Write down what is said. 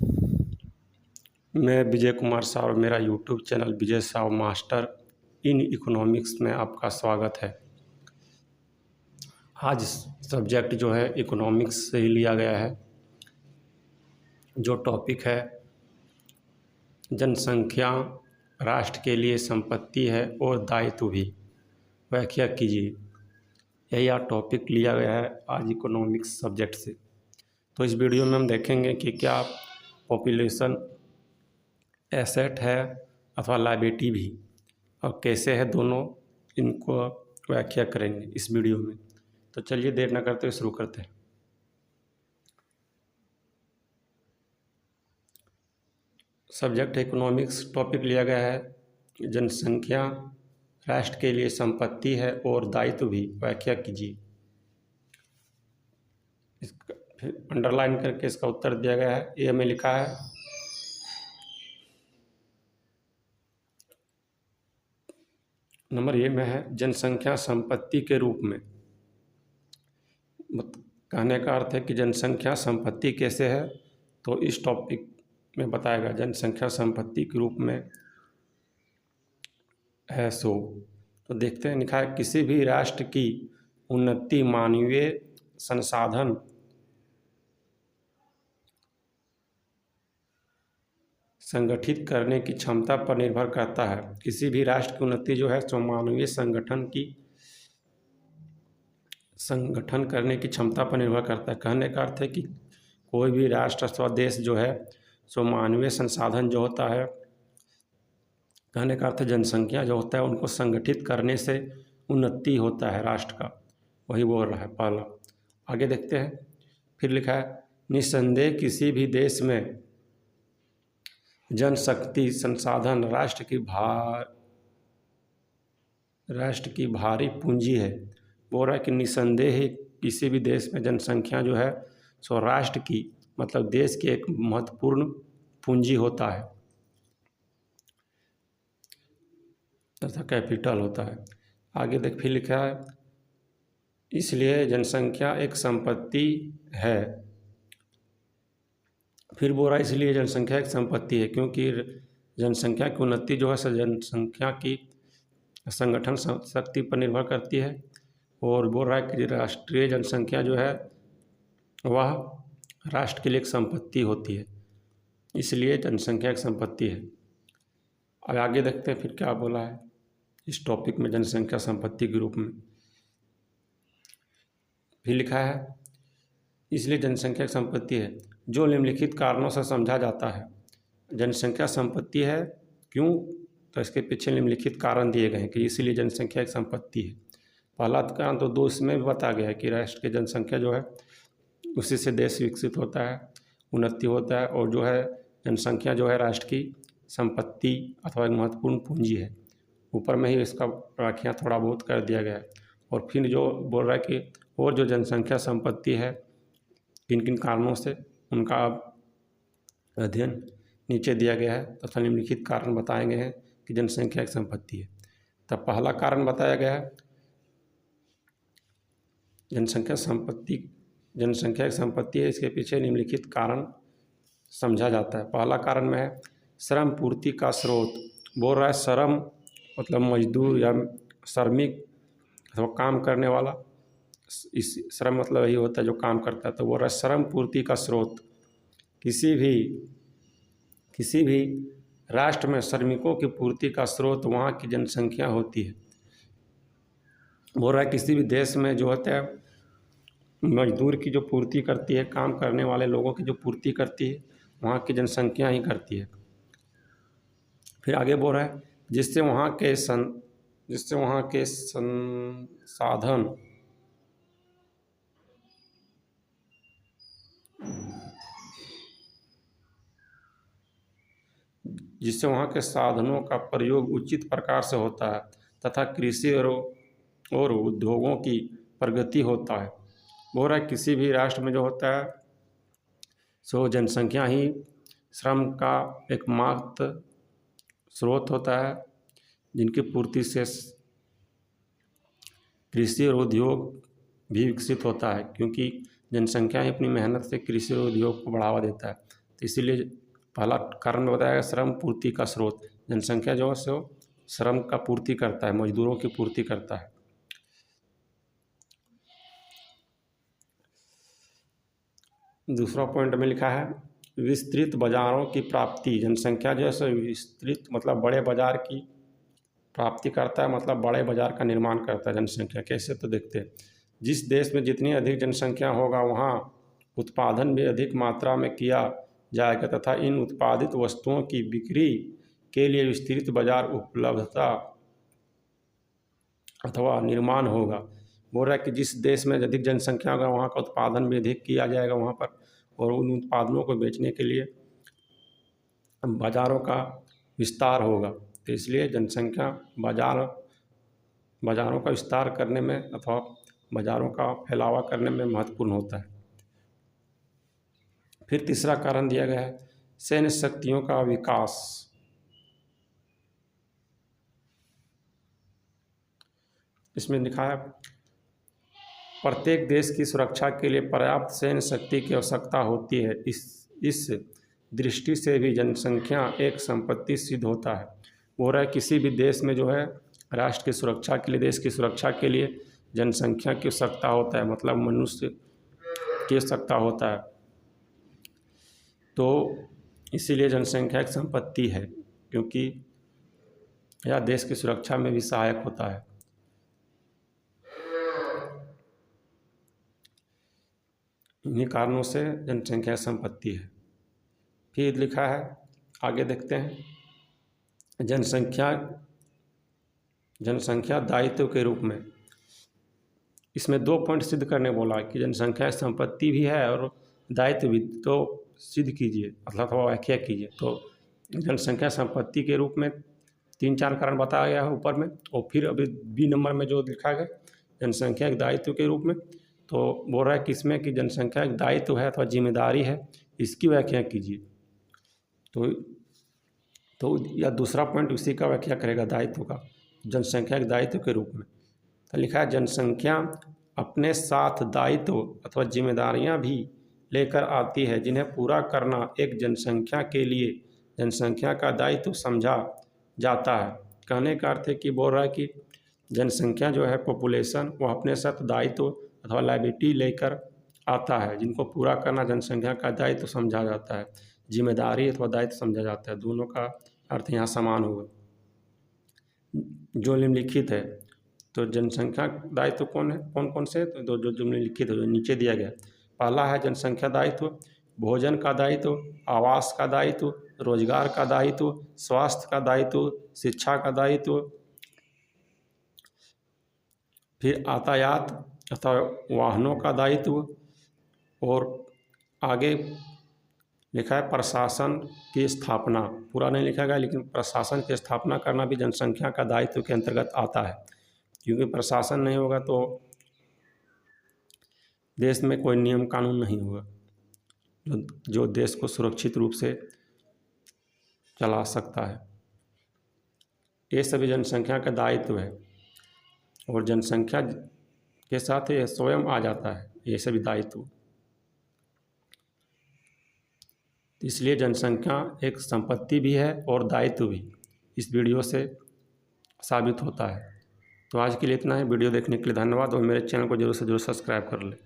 मैं विजय कुमार साव और मेरा YouTube channel Vijay Sao master in economics में आपका स्वागत है। आज सब्जेक्ट जो है इकोनॉमिक्स से ही लिया गया है। जो टॉपिक है जनसंख्या राष्ट्र के लिए संपत्ति है और दायित्व भी, व्याख्या कीजिए। यही आज टॉपिक लिया गया है आज इकोनॉमिक्स सब्जेक्ट से। तो इस वीडियो में हम देखेंगे कि क्या पॉपुलेशन एसेट है अथवा लायबिलिटी भी, और कैसे है दोनों, इनको व्याख्या करेंगे इस वीडियो में। तो चलिए देर न करते हुए शुरू करते हैं। सब्जेक्ट इकोनॉमिक्स, टॉपिक लिया गया है जनसंख्या राष्ट्र के लिए संपत्ति है और दायित्व भी, व्याख्या कीजिए। इसका फिर अंडरलाइन करके इसका उत्तर दिया गया है। ए में लिखा है नंबर ए में है जनसंख्या संपत्ति के रूप में। कहने का अर्थ है कि जनसंख्या संपत्ति कैसे है, तो इस टॉपिक में बताएगा जनसंख्या संपत्ति के रूप में है। तो देखते हैं, लिखा है किसी भी राष्ट्र की उन्नति मानवीय संसाधन संगठित करने की क्षमता पर निर्भर करता है। किसी भी राष्ट्र की उन्नति जो है सो मानवीय संगठन करने की क्षमता पर निर्भर करता है। कहने का अर्थ है कि कोई भी राष्ट्र अथवा देश जो है सो मानवीय संसाधन जो होता है, कहने का अर्थ है जनसंख्या जो होता है उनको संगठित करने से उन्नति होता है राष्ट्र का, वही बोल रहा है पहला। आगे देखते हैं, फिर लिखा है निस्संदेह किसी भी देश में जनशक्ति संसाधन राष्ट्र की भारी पूंजी है। बोल रहा है कि निस्संदेह ही किसी भी देश में जनसंख्या जो है सो राष्ट्र की, मतलब देश की एक महत्वपूर्ण पूंजी होता है तथा कैपिटल होता है। आगे देख फिर लिखा है इसलिए जनसंख्या एक संपत्ति है। फिर बोल रहा है इसलिए जनसंख्या एक संपत्ति है क्योंकि जनसंख्या की उन्नति जो है जनसंख्या की संगठन शक्ति पर निर्भर करती है। और बोल रहा है कि राष्ट्रीय जनसंख्या जो है वह राष्ट्र के लिए एक संपत्ति होती है, इसलिए जनसंख्या एक संपत्ति है। अब आगे देखते हैं फिर क्या बोला है इस टॉपिक में जनसंख्या संपत्ति के रूप में। फिर लिखा है इसलिए जनसंख्या एक संपत्ति है जो निम्नलिखित कारणों से समझा जाता है। जनसंख्या संपत्ति है क्यों, तो इसके पीछे निम्नलिखित कारण दिए गए हैं कि इसलिए जनसंख्या एक संपत्ति है। पहला कारण तो दो इसमें भी बता गया है कि राष्ट्र की जनसंख्या जो है उसी से देश विकसित होता है, उन्नति होता है, और जो है जनसंख्या जो है राष्ट्र की संपत्ति अथवा एक महत्वपूर्ण पूंजी है। ऊपर में ही इसका व्याख्या थोड़ा बहुत कर दिया गया है। और फिर जो बोल रहा है कि और जो जनसंख्या संपत्ति है किन किन कारणों से, उनका अध्ययन नीचे दिया गया है तथा निम्नलिखित कारण बताए गए हैं कि जनसंख्या एक संपत्ति है। तब पहला कारण बताया गया है जनसंख्या एक संपत्ति है, इसके पीछे निम्नलिखित कारण समझा जाता है। पहला कारण में है श्रम पूर्ति का स्रोत। बोल रहा है श्रम मतलब मजदूर या श्रमिक अथवा काम करने वाला, इस श्रम मतलब यही होता है जो काम करता है। तो बोल रहा है श्रम पूर्ति का स्रोत, किसी भी राष्ट्र में श्रमिकों की पूर्ति का स्रोत वहाँ की जनसंख्या होती है। बोल रहा है किसी भी देश में जो होता है मजदूर की जो पूर्ति करती है, काम करने वाले लोगों की जो पूर्ति करती है, वहाँ की जनसंख्या ही करती है। फिर आगे बोल रहा है जिससे वहाँ के संसाधन जिससे वहाँ के साधनों का प्रयोग उचित प्रकार से होता है तथा कृषि और उद्योगों की प्रगति होता है। बोल रहा है किसी भी राष्ट्र में जो होता है सो जनसंख्या ही श्रम का एकमात्र स्रोत होता है, जिनकी पूर्ति से कृषि और उद्योग भी विकसित होता है, क्योंकि जनसंख्या ही अपनी मेहनत से कृषि और उद्योग को बढ़ावा देता है। तो इसीलिए पहला कारण बताया गया श्रम पूर्ति का स्रोत। जनसंख्या जो है सो श्रम का पूर्ति करता है, मजदूरों की पूर्ति करता है। दूसरा पॉइंट में लिखा है विस्तृत बाजारों की प्राप्ति। जनसंख्या जो है सो विस्तृत मतलब बड़े बाजार की प्राप्ति करता है, मतलब बड़े बाजार का निर्माण करता है जनसंख्या। कैसे, तो देखते हैं। जिस देश में जितनी अधिक जनसंख्या होगा वहाँ उत्पादन भी अधिक मात्रा में किया जाएगा तथा इन उत्पादित वस्तुओं की बिक्री के लिए विस्तृत बाजार उपलब्धता अथवा निर्माण होगा। बोल रहा है कि जिस देश में अधिक जनसंख्या होगा वहाँ का उत्पादन भी अधिक किया जाएगा वहाँ पर, और उन उत्पादनों को बेचने के लिए बाज़ारों का विस्तार होगा। तो इसलिए जनसंख्या बाज़ारों का विस्तार करने में अथवा बाज़ारों का फैलावा करने में महत्वपूर्ण होता है। फिर तीसरा कारण दिया गया है सैन्य शक्तियों का विकास। इसमें लिखा है प्रत्येक देश की सुरक्षा के लिए पर्याप्त सैन्य शक्ति की आवश्यकता होती है। इस दृष्टि से भी जनसंख्या एक संपत्ति सिद्ध होता है। हो रहा है किसी भी देश में जो है राष्ट्र की सुरक्षा के लिए, देश की सुरक्षा के लिए जनसंख्या की आवश्यकता होता है, मतलब मनुष्य की आवश्यकता होता है। तो इसीलिए जनसंख्या एक संपत्ति है, क्योंकि यह देश की सुरक्षा में भी सहायक होता है। इन्हीं कारणों से जनसंख्या संपत्ति है। फिर लिखा है, आगे देखते हैं, जनसंख्या दायित्व के रूप में। इसमें 2 पॉइंट सिद्ध करने बोला कि जनसंख्या संपत्ति भी है और दायित्व भी, तो सिद्ध कीजिए मतलब थोड़ा व्याख्या कीजिए। तो जनसंख्या संपत्ति के रूप में 3-4 कारण बताया गया है ऊपर में, और फिर अभी बी नंबर में जो लिखा गया जनसंख्या एक दायित्व के रूप में, तो बोल रहा है कि इसमें कि जनसंख्या एक दायित्व है अथवा जिम्मेदारी है, इसकी व्याख्या कीजिए। तो यह दूसरा पॉइंट उसी का व्याख्या करेगा, दायित्व का, जनसंख्या एक दायित्व के रूप में। तो लिखा है जनसंख्या अपने साथ दायित्व अथवा जिम्मेदारियां भी लेकर आती है, जिन्हें पूरा करना एक जनसंख्या के लिए जनसंख्या का दायित्व समझा जाता है। कहने का अर्थ है कि बोल रहा है कि जनसंख्या जो है पॉपुलेशन, वो अपने साथ दायित्व अथवा लायबिलिटी लेकर आता है, जिनको पूरा करना जनसंख्या का दायित्व समझा जाता है, जिम्मेदारी अथवा दायित्व समझा जाता है। दोनों का अर्थ यहाँ समान होगा। जो निम्नलिखित है, तो जनसंख्या दायित्व कौन कौन से, तो जो निम्नलिखित है जो नीचे दिया गया। पहला है जनसंख्या दायित्व, भोजन का दायित्व, आवास का दायित्व, रोजगार का दायित्व, स्वास्थ्य का दायित्व, शिक्षा का दायित्व। फिर यातायात अथवा वाहनों का दायित्व, और आगे लिखा है प्रशासन की स्थापना। पूरा नहीं लिखा गया, लेकिन प्रशासन की स्थापना करना भी जनसंख्या का दायित्व के अंतर्गत आता है, क्योंकि प्रशासन नहीं होगा तो देश में कोई नियम कानून नहीं होगा जो देश को सुरक्षित रूप से चला सकता है। ये सभी जनसंख्या का दायित्व है, और जनसंख्या के साथ ये स्वयं आ जाता है ये सभी दायित्व। इसलिए जनसंख्या एक संपत्ति भी है और दायित्व भी, इस वीडियो से साबित होता है। तो आज के लिए इतना है। वीडियो देखने के लिए धन्यवाद, और मेरे चैनल को जरूर से जरूर सब्सक्राइब कर लें।